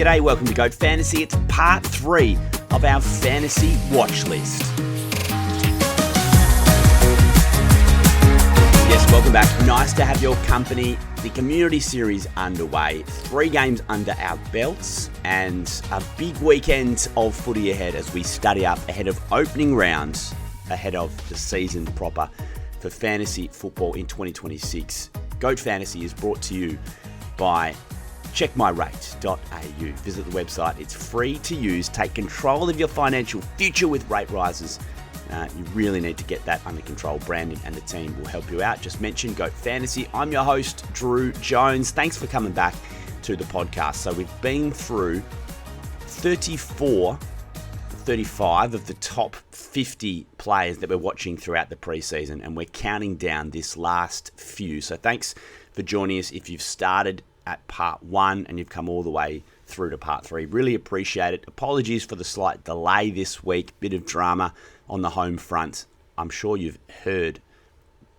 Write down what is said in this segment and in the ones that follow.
G'day, welcome to Goat Fantasy. It's part 3 of our Fantasy Watchlist. Yes, welcome back. Nice to have your company. The Community Series underway. 3 games under our belts and a big weekend of footy ahead as we study up ahead of opening rounds, ahead of the season proper for fantasy football in 2026. Goat Fantasy is brought to you by checkmyrate.au. Visit the website. It's free to use. Take control of your financial future with rate rises. You really need to get that under control. Brandon and the team will help you out. Just mention Goat Fantasy. I'm your host, Drew Jones. Thanks for coming back to the podcast. So we've been through 35 of the top 50 players that we're watching throughout the preseason, and we're counting down this last few. So thanks for joining us. If you've started at part 1 and you've come all the way through to part 3, really appreciate it. Apologies for the slight delay this week, bit of drama on the home front. I'm sure you've heard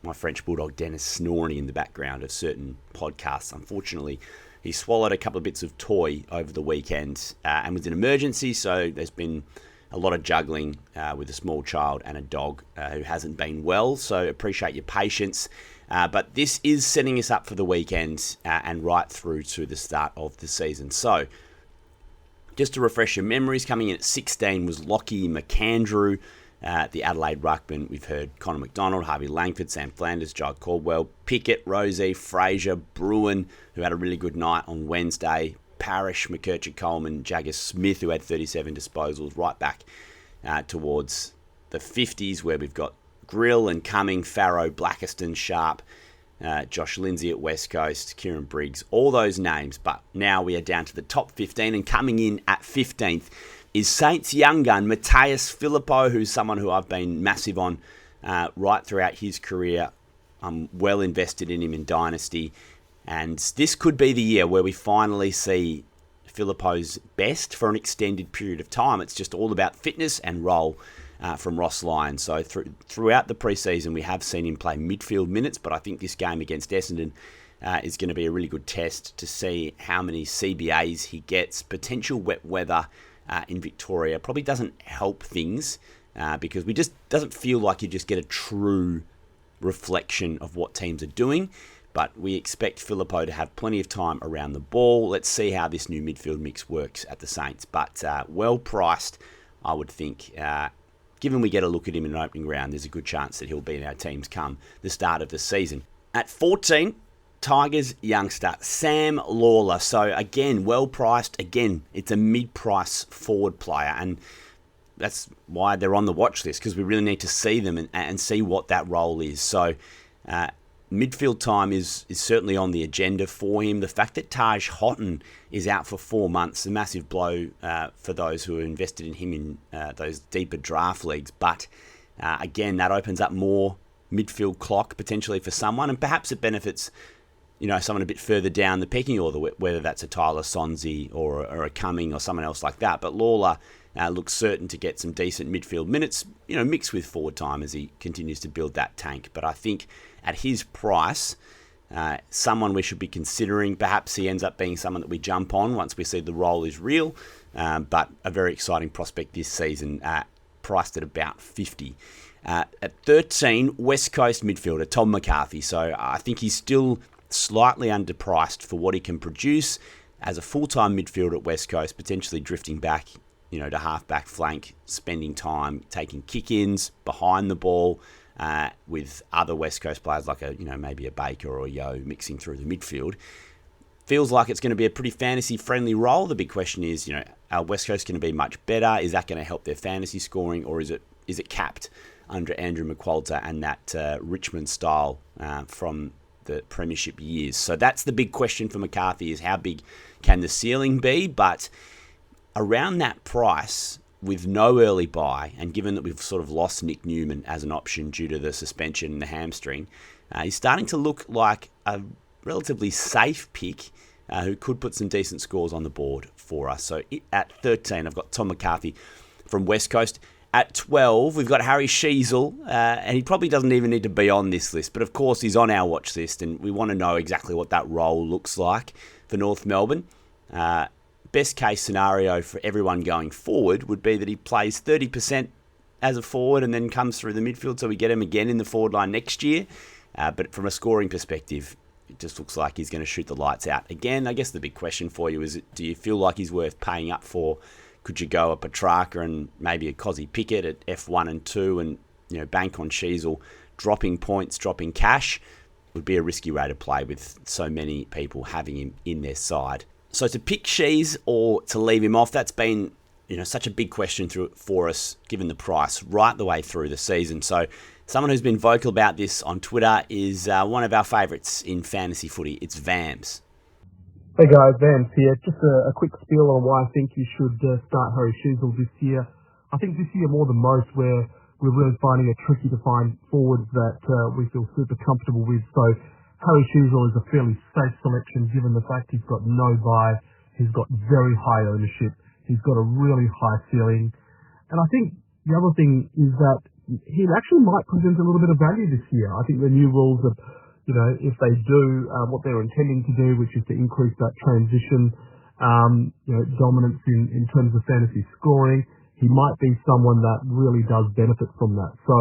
my French Bulldog Dennis snoring in the background of certain podcasts. Unfortunately, he swallowed a couple of bits of toy over the weekend and was an emergency, so there's been a lot of juggling with a small child and a dog who hasn't been well, so appreciate your patience. But this is setting us up for the weekend and right through to the start of the season. So, just to refresh your memories, coming in at 16 was Lockie McAndrew, the Adelaide Ruckman. We've heard Connor McDonald, Harvey Langford, Sam Flanders, Joe Caldwell, Pickett, Rosie, Fraser, Bruin, who had a really good night on Wednesday, Parrish, McKercher, Coleman, Jagger Smith, who had 37 disposals, right back towards the 50s, where we've got Grill and Cumming, Farrow, Blackiston, Sharp, Josh Lindsay at West Coast, Kieran Briggs, all those names. But now we are down to the top 15, and coming in at 15th is Saints young gun, Matthias Filippo, who's someone who I've been massive on right throughout his career. I'm well invested in him in Dynasty, and this could be the year where we finally see Filippo's best for an extended period of time. It's just all about fitness and role from Ross Lyon. So throughout the preseason, we have seen him play midfield minutes, but I think this game against Essendon is going to be a really good test to see how many CBAs he gets. Potential wet weather in Victoria probably doesn't help things because we just doesn't feel like you just get a true reflection of what teams are doing. But we expect Filippo to have plenty of time around the ball. Let's see how this new midfield mix works at the Saints. But well priced, I would think. Given we get a look at him in an opening round, there's a good chance that he'll be in our teams come the start of the season. At 14, Tigers youngster Sam Lawler. So again, well priced. Again, it's a mid-price forward player, and that's why they're on the watch list, because we really need to see them and see what that role is. So midfield time is certainly on the agenda for him. The fact that Taj Houghton is out for 4 months, a massive blow for those who are invested in him in those deeper draft leagues. But again, that opens up more midfield clock potentially for someone, and perhaps it benefits someone a bit further down the pecking order, whether that's a Tyler Sonsie or a Cumming or someone else like that. But Lawler looks certain to get some decent midfield minutes, mixed with forward time as he continues to build that tank. But I think at his price, someone we should be considering. Perhaps he ends up being someone that we jump on once we see the role is real, but a very exciting prospect this season, priced at about 50. At 13, West Coast midfielder Tom McCarthy. So I think he's still slightly underpriced for what he can produce as a full-time midfielder at West Coast, potentially drifting back to half-back flank, spending time taking kick-ins behind the ball, with other West Coast players like maybe a Baker or a Yo mixing through the midfield. Feels like it's going to be a pretty fantasy-friendly role. The big question is, are West Coast going to be much better? Is that going to help their fantasy scoring, or is it capped under Andrew McQualter and that Richmond style from the premiership years? So that's the big question for McCarthy, is how big can the ceiling be? But around that price, with no early buy, and given that we've sort of lost Nick Newman as an option due to the suspension and the hamstring, he's starting to look like a relatively safe pick who could put some decent scores on the board for us. So at 13, I've got Tom McCarthy from West Coast. At 12, we've got Harry Sheezel, and he probably doesn't even need to be on this list, but of course he's on our watch list, and we want to know exactly what that role looks like for North Melbourne. best case scenario for everyone going forward would be that he plays 30% as a forward and then comes through the midfield, so we get him again in the forward line next year. But from a scoring perspective, it just looks like he's going to shoot the lights out. Again, I guess the big question for you is, do you feel like he's worth paying up for? Could you go a Petrarca and maybe a Cozzy Pickett at F1 and 2 and bank on Sheasel dropping points, dropping cash? Would be a risky way to play with so many people having him in their side. So to pick Shees or to leave him off, that's been such a big question for us, given the price right the way through the season. So someone who's been vocal about this on Twitter is one of our favourites in fantasy footy. It's Vams. Hey guys, Vams here. Just a quick spiel on why I think you should start Harry Sheasel this year. I think this year more than most, where we're really finding it tricky to find forwards that we feel super comfortable with. So Harry Sheasel is a fairly safe selection given the fact he's got no buy, he's got very high ownership, he's got a really high ceiling. And I think the other thing is that he actually might present a little bit of value this year. I think the new rules of, if they do what they're intending to do, which is to increase that transition, dominance in terms of fantasy scoring, he might be someone that really does benefit from that. So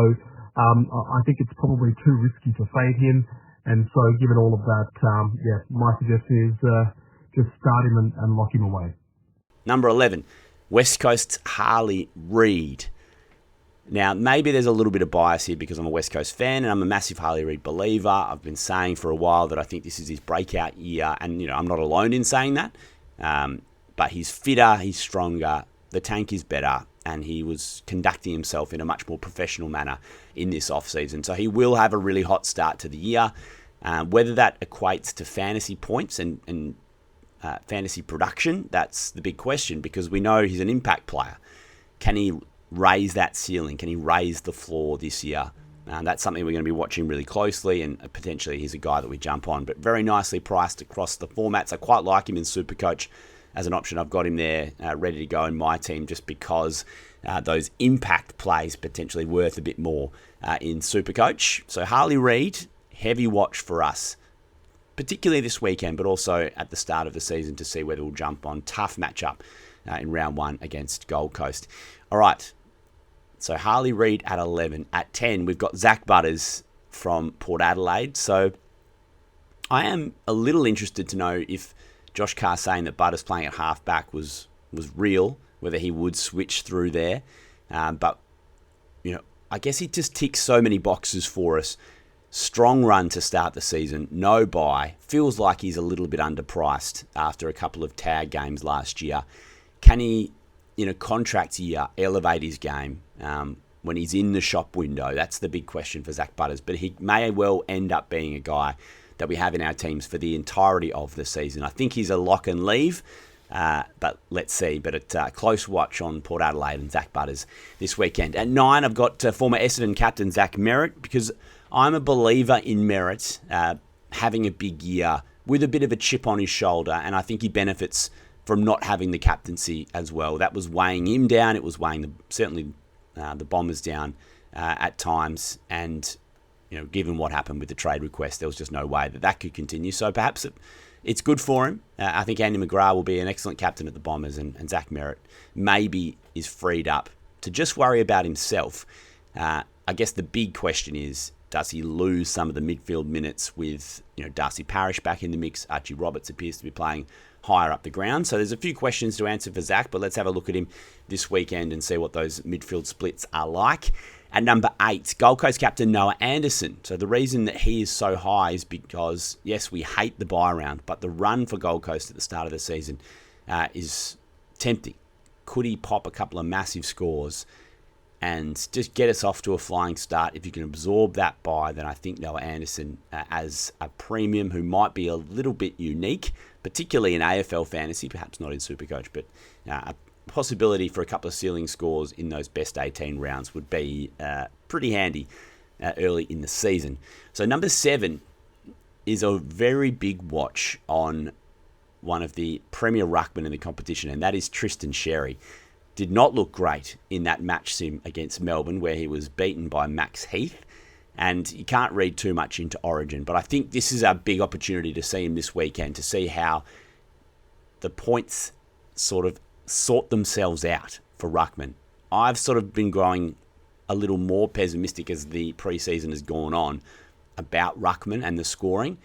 I think it's probably too risky to fade him. And so given all of that, my suggestion is just start him and lock him away. Number 11, West Coast's Harley Reid. Now, maybe there's a little bit of bias here because I'm a West Coast fan and I'm a massive Harley Reid believer. I've been saying for a while that I think this is his breakout year, and I'm not alone in saying that. But he's fitter, he's stronger, the tank is better, and he was conducting himself in a much more professional manner in this off-season. So he will have a really hot start to the year. Whether that equates to fantasy points and fantasy production, that's the big question, because we know he's an impact player. Can he raise that ceiling? Can he raise the floor this year? That's something we're going to be watching really closely, and potentially he's a guy that we jump on. But very nicely priced across the formats. I quite like him in Supercoach as an option. I've got him there ready to go in my team just because those impact plays potentially worth a bit more in Supercoach. So Harley Reid, heavy watch for us, particularly this weekend, but also at the start of the season to see whether we'll jump on. Tough matchup in round 1 against Gold Coast. All right, so Harley Reid at 11. At 10, we've got Zach Butters from Port Adelaide. So I am a little interested to know if Josh Carr saying that Butters playing at halfback was real, whether he would switch through there. But I guess he just ticks so many boxes for us. Strong run to start the season, no buy. Feels like he's a little bit underpriced after a couple of tag games last year. Can he, in a contract year, elevate his game when he's in the shop window? That's the big question for Zach Butters. But he may well end up being a guy that we have in our teams for the entirety of the season. I think he's a lock and leave, but let's see. But a close watch on Port Adelaide and Zach Butters this weekend. At 9, I've got former Essendon captain Zach Merritt, because I'm a believer in Merritt having a big year with a bit of a chip on his shoulder, and I think he benefits from not having the captaincy as well. That was weighing him down. It was weighing certainly the Bombers down at times, and given what happened with the trade request, there was just no way that could continue. So perhaps it's good for him. I think Andy McGrath will be an excellent captain at the Bombers, and Zach Merritt maybe is freed up to just worry about himself. I guess the big question is, does he lose some of the midfield minutes with Darcy Parish back in the mix? Archie Roberts appears to be playing higher up the ground. So there's a few questions to answer for Zach, but let's have a look at him this weekend and see what those midfield splits are like. At number 8, Gold Coast captain Noah Anderson. So the reason that he is so high is because, yes, we hate the bye round, but the run for Gold Coast at the start of the season is tempting. Could he pop a couple of massive scores and just get us off to a flying start? If you can absorb that bye, then I think Noah Anderson as a premium who might be a little bit unique, particularly in AFL fantasy, perhaps not in Supercoach, but a possibility for a couple of ceiling scores in those best 18 rounds would be pretty handy early in the season. So number 7 is a very big watch on one of the premier ruckmen in the competition, and that is Tristan Sherry. Did not look great in that match sim against Melbourne, where he was beaten by Max Heath. And you can't read too much into Origin, but I think this is a big opportunity to see him this weekend, to see how the points sort of sort themselves out for ruckman. I've sort of been growing a little more pessimistic as the preseason has gone on about ruckman and the scoring,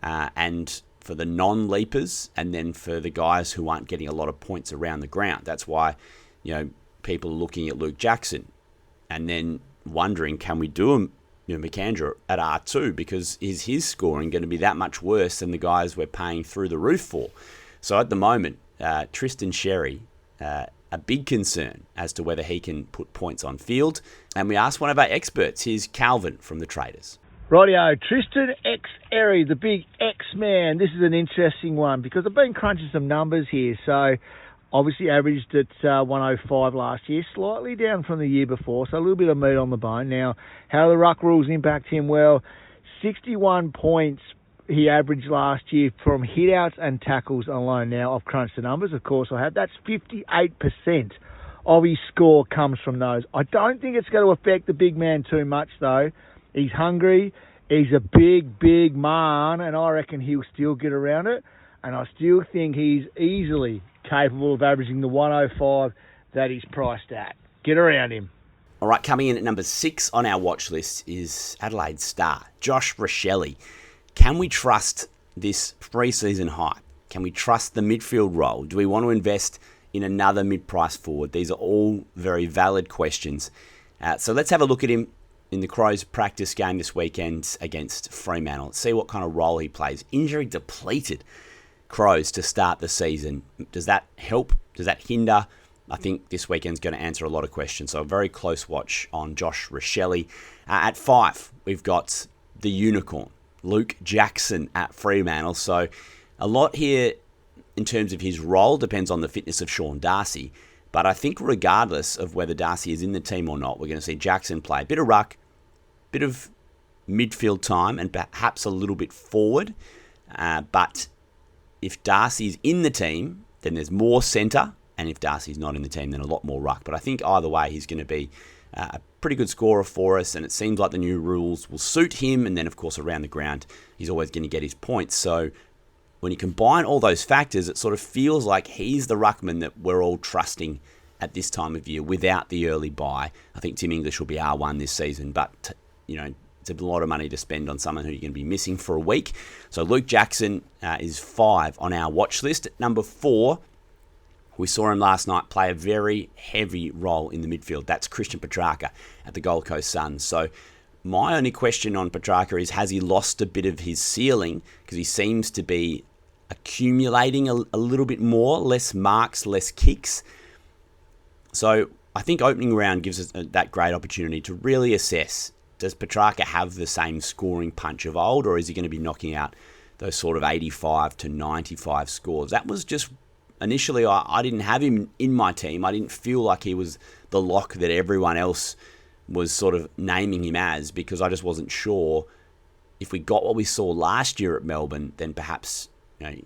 and for the non-leapers, and then for the guys who aren't getting a lot of points around the ground. That's why, people are looking at Luke Jackson and then wondering, can we do him, McAndrew at R2, because is his scoring going to be that much worse than the guys we're paying through the roof for? So at the moment, Tristan Sherry, a big concern as to whether he can put points on field. And we asked one of our experts. Here's Calvin from the Traders. Rightio, Tristan X Erie, the big X-Man. This is an interesting one because I've been crunching some numbers here. So obviously averaged at 105 last year, slightly down from the year before, so a little bit of meat on the bone. Now, how the ruck rules impact him? Well, 61 points he averaged last year from hit-outs and tackles alone. Now, I've crunched the numbers, of course I have. That's 58% of his score comes from those. I don't think it's going to affect the big man too much, though. He's hungry, he's a big, big man, and I reckon he'll still get around it. And I still think he's easily capable of averaging the 105 that he's priced at. Get around him. All right, coming in at number 6 on our watch list is Adelaide star, Josh Rochelle. Can we trust this pre-season hype? Can we trust the midfield role? Do we want to invest in another mid-price forward? These are all very valid questions. So let's have a look at him in the Crows practice game this weekend against Fremantle. Let's see what kind of role he plays. Injury depleted Crows to start the season. Does that help? Does that hinder? I think this weekend's going to answer a lot of questions. So a very close watch on Josh Rochelle. At 5, we've got the unicorn, Luke Jackson at Fremantle. So a lot here in terms of his role depends on the fitness of Sean Darcy. But I think regardless of whether Darcy is in the team or not, we're going to see Jackson play a bit of ruck, bit of midfield time, and perhaps a little bit forward. But if Darcy's in the team, then there's more centre. And if Darcy's not in the team, then a lot more ruck. But I think either way, he's going to be a pretty good scorer for us. And it seems like the new rules will suit him. And then, of course, around the ground, he's always going to get his points. So when you combine all those factors, it sort of feels like he's the ruckman that we're all trusting at this time of year without the early buy. I think Tim English will be R1 this season, but, it's a lot of money to spend on someone who you're going to be missing for a week. So Luke Jackson is 5 on our watch list. At number 4, we saw him last night play a very heavy role in the midfield. That's Christian Petrarca at the Gold Coast Suns. So my only question on Petrarca is, has he lost a bit of his ceiling? Because he seems to be accumulating a little bit more, less marks, less kicks. So I think opening round gives us that great opportunity to really assess, does Petrarca have the same scoring punch of old, or is he going to be knocking out those sort of 85 to 95 scores? That was just, initially I didn't have him in my team. I didn't feel like he was the lock that everyone else was sort of naming him as, because I just wasn't sure if we got what we saw last year at Melbourne, then perhaps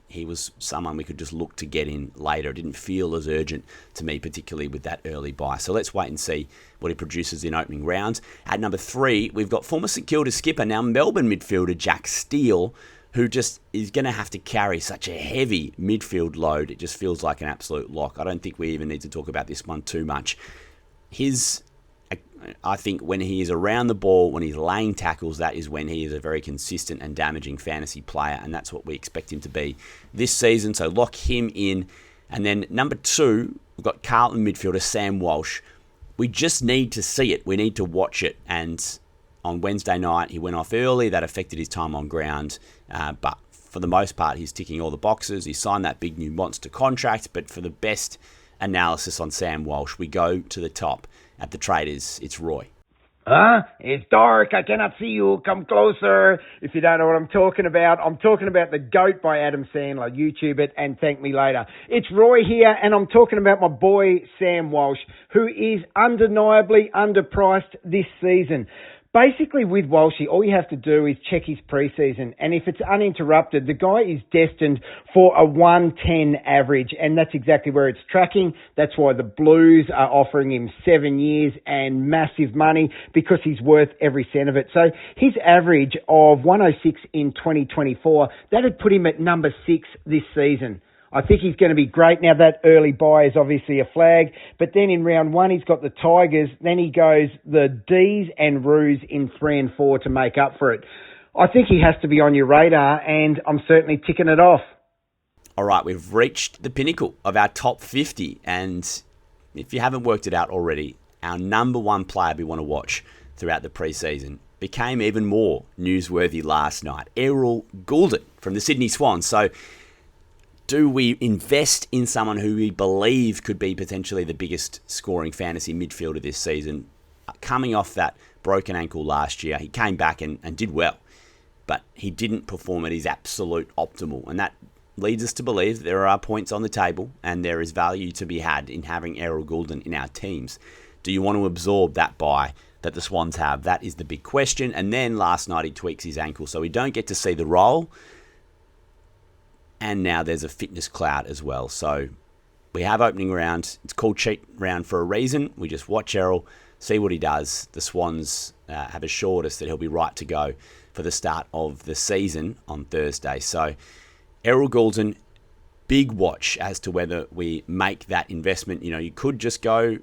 he was someone we could just look to get in later. It didn't feel as urgent to me, particularly with that early buy. So let's wait and see what he produces in opening rounds. At number 3, we've got former St Kilda skipper, now Melbourne midfielder Jack Steele, who just is going to have to carry such a heavy midfield load. It just feels like an absolute lock. I don't think we even need to talk about this one too much. I think when he is around the ball, when he's laying tackles, that is when he is a very consistent and damaging fantasy player, and that's what we expect him to be this season. So lock him in. And then number 2, we've got Carlton midfielder Sam Walsh. We just need to see it. We need to watch it. And on Wednesday night, he went off early. That affected his time on ground. But for the most part, he's ticking all the boxes. He signed that big new monster contract. But for the best analysis on Sam Walsh, we go to the top. At the Traders, it's Roy. It's dark. I cannot see you. Come closer. If you don't know what I'm talking about The Goat by Adam Sandler. YouTube it and thank me later. It's Roy here, and I'm talking about my boy Sam Walsh, who is undeniably underpriced this season. Basically, with Walshy, all you have to do is check his preseason, and if it's uninterrupted, the guy is destined for a 110 average, and that's exactly where it's tracking. That's why the Blues are offering him 7 years and massive money, because he's worth every cent of it. So his average of 106 in 2024, that had put him at number 6 this season. I think he's going to be great. Now, that early bye is obviously a flag, but then in round 1, he's got the Tigers. Then he goes the D's and Roos in 3 and 4 to make up for it. I think he has to be on your radar, and I'm certainly ticking it off. All right, we've reached the pinnacle of our top 50, and if you haven't worked it out already, our number one player we want to watch throughout the preseason became even more newsworthy last night. Errol Goulden from the Sydney Swans. So do we invest in someone who we believe could be potentially the biggest scoring fantasy midfielder this season? Coming off that broken ankle last year, he came back and did well, but he didn't perform at his absolute optimal. And that leads us to believe that there are points on the table and there is value to be had in having Errol Goulden in our teams. Do you want to absorb that bye that the Swans have? That is the big question. And then last night he tweaks his ankle, so we don't get to see the role. And now there's a fitness cloud as well. So we have opening round. It's called cheat round for a reason. We just watch Errol, see what he does. The Swans have assured us that he'll be right to go for the start of the season on Thursday. So Errol Goulden, big watch as to whether we make that investment. You know, you could just go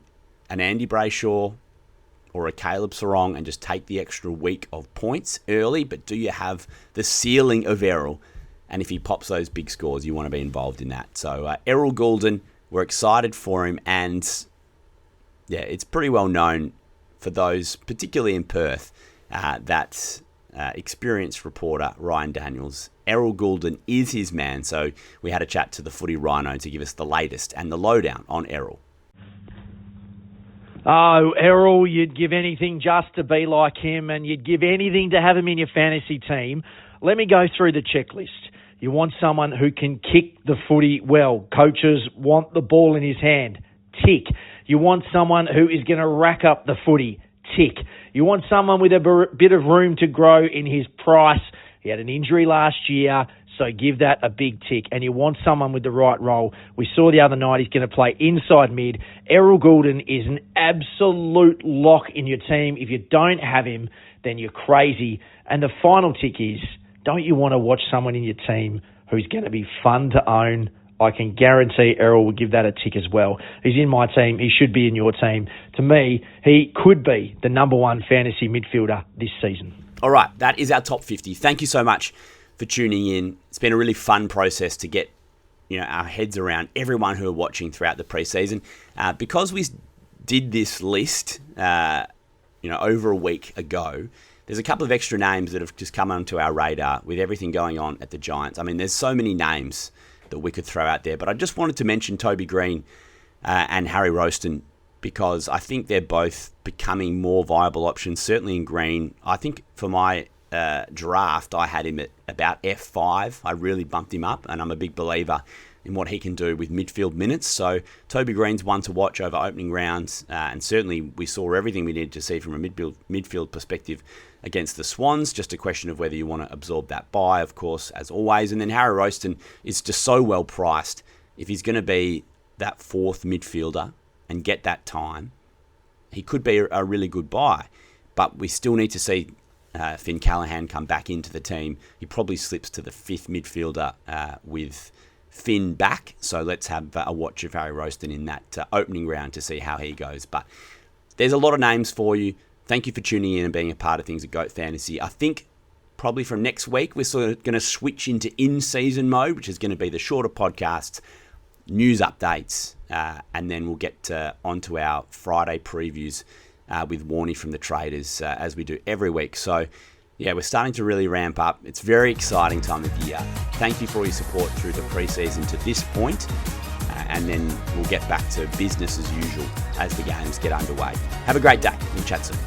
an Andy Brayshaw or a Caleb Sarong and just take the extra week of points early, but do you have the ceiling of Errol? And if he pops those big scores, you want to be involved in that. So Errol Goulden, we're excited for him, and yeah, it's pretty well known for those, particularly in Perth, that experienced reporter Ryan Daniels, Errol Goulden is his man. So we had a chat to the Footy Rhino to give us the latest and the lowdown on Errol. Oh, Errol, you'd give anything just to be like him, and you'd give anything to have him in your fantasy team. Let me go through the checklist. You want someone who can kick the footy well. Coaches want the ball in his hand. Tick. You want someone who is going to rack up the footy. Tick. You want someone with a bit of room to grow in his price. He had an injury last year, so give that a big tick. And you want someone with the right role. We saw the other night he's going to play inside mid. Errol Goulden is an absolute lock in your team. If you don't have him, then you're crazy. And the final tick is, don't you want to watch someone in your team who's going to be fun to own? I can guarantee Errol will give that a tick as well. He's in my team. He should be in your team. To me, he could be the number one fantasy midfielder this season. All right, that is our top 50. Thank you so much for tuning in. It's been a really fun process to get our heads around everyone who are watching throughout the preseason. Because we did this list over a week ago, there's a couple of extra names that have just come onto our radar with everything going on at the Giants. I mean, there's so many names that we could throw out there, but I just wanted to mention Toby Green and Harry Rowston because I think they're both becoming more viable options, certainly in Green. I think for my draft, I had him at about F5. I really bumped him up, and I'm a big believer in what he can do with midfield minutes. So Toby Green's one to watch over opening rounds, and certainly we saw everything we needed to see from a midfield perspective against the Swans. Just a question of whether you want to absorb that bye, of course, as always. And then Harry Rowston is just so well priced. If he's going to be that fourth midfielder and get that time, he could be a really good buy. But we still need to see Finn Callahan come back into the team. He probably slips to the fifth midfielder with Finn back. So let's have a watch of Harry Rowston in that opening round to see how he goes. But there's a lot of names for you. Thank you for tuning in and being a part of things at Goat Fantasy. I think probably from next week, we're sort of going to switch into in-season mode, which is going to be the shorter podcasts, news updates, and then we'll get onto our Friday previews with Warnie from the Traders, as we do every week. So, yeah, we're starting to really ramp up. It's a very exciting time of year. Thank you for all your support through the preseason to this point, and then we'll get back to business as usual as the games get underway. Have a great day. We'll chat soon.